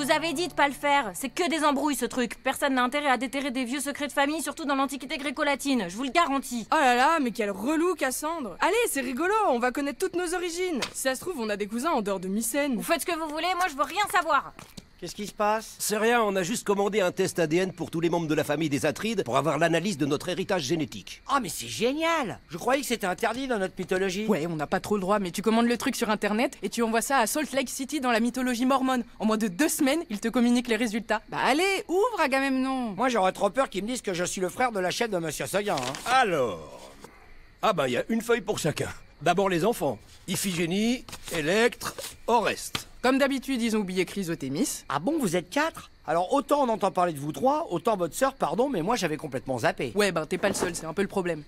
vous avais dit de pas le faire. C'est que des embrouilles ce truc. Personne n'a intérêt à déterrer des vieux secrets de famille, surtout dans l'Antiquité gréco-latine. Je vous le garantis. Oh là là, mais quel relou, Cassandre. Allez, c'est rigolo, on va connaître toutes nos origines. Si ça se trouve, on a des cousins en dehors de Mycène. Vous faites ce que vous voulez, moi je veux rien savoir. Qu'est-ce qui se passe? C'est rien, on a juste commandé un test ADN pour tous les membres de la famille des Atrides pour avoir l'analyse de notre héritage génétique. Oh mais c'est génial! Je croyais que c'était interdit dans notre mythologie. Ouais, on n'a pas trop le droit, mais tu commandes le truc sur internet et tu envoies ça à Salt Lake City dans la mythologie mormone. En moins de 2 semaines, ils te communiquent les résultats. Bah allez, ouvre Agamemnon. Moi j'aurais trop peur qu'ils me disent que je suis le frère de la chef de Monsieur Seguin. Hein. Alors... Ah bah il y a une feuille pour chacun. D'abord les enfants. Iphigénie, Électre, Oreste. Comme d'habitude, ils ont oublié Chrysothémis. Ah bon, vous êtes 4? Alors autant on entend parler de vous 3, autant votre sœur, pardon, mais moi j'avais complètement zappé. Ouais, ben t'es pas le seul, c'est un peu le problème.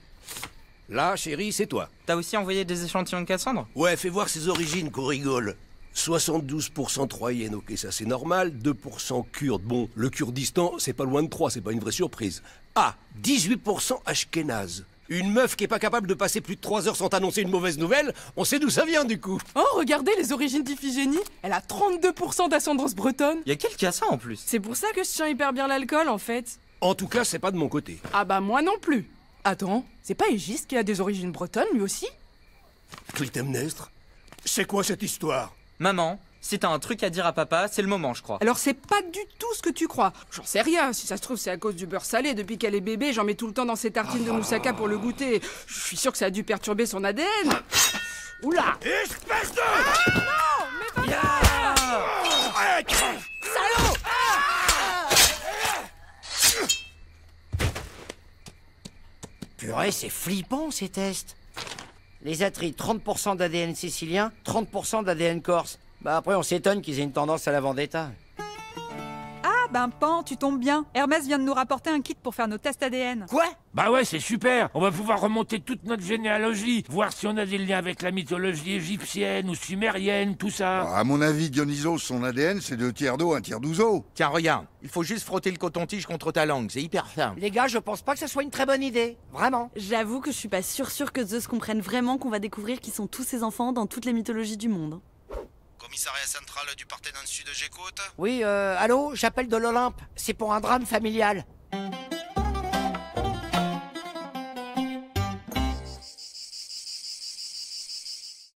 Là, chérie, c'est toi. T'as aussi envoyé des échantillons de Cassandre? Ouais, fais voir ses origines qu'on rigole. 72% troyenne, ok, ça c'est normal. 2% kurde. Bon, le Kurdistan, c'est pas loin de 3, c'est pas une vraie surprise. Ah, 18% ashkénaze. Une meuf qui est pas capable de passer plus de 3 heures sans t'annoncer une mauvaise nouvelle, on sait d'où ça vient du coup. Oh, regardez les origines d'Iphigénie. Elle a 32% d'ascendance bretonne. Y'a quel cas ça en plus? C'est pour ça que je tiens hyper bien l'alcool en fait. En tout cas, c'est pas de mon côté. Ah bah moi non plus. Attends, c'est pas Égis qui a des origines bretonnes lui aussi? Clytemnestre, c'est quoi cette histoire? Maman, si t'as un truc à dire à papa, c'est le moment, je crois. Alors c'est pas du tout ce que tu crois. J'en sais rien, si ça se trouve c'est à cause du beurre salé. Depuis qu'elle est bébé, j'en mets tout le temps dans ses tartines de moussaka pour le goûter. Je suis sûr que ça a dû perturber son ADN. Oula! Espèce de... Non, mais pas Salaud! Purée, c'est flippant ces tests. Les Atrides, 30% d'ADN sicilien, 30% d'ADN corse. Bah après on s'étonne qu'ils aient une tendance à la vendetta. Ah ben Pan, tu tombes bien. Hermès vient de nous rapporter un kit pour faire nos tests ADN. Quoi? Bah ouais, c'est super. On va pouvoir remonter toute notre généalogie, voir si on a des liens avec la mythologie égyptienne ou sumérienne, tout ça. À mon avis, Dionysos, son ADN, c'est 2 tiers d'eau, 1 tiers d'ouzo. Tiens, regarde, il faut juste frotter le coton-tige contre ta langue, c'est hyper simple. Les gars, je pense pas que ça soit une très bonne idée. Vraiment. J'avoue que je suis pas sûre que Zeus comprenne vraiment qu'on va découvrir qui sont tous ses enfants dans toutes les mythologies du monde. Commissariat central du Parthénon Sud, j'écoute. Oui, allô, j'appelle de l'Olympe. C'est pour un drame familial.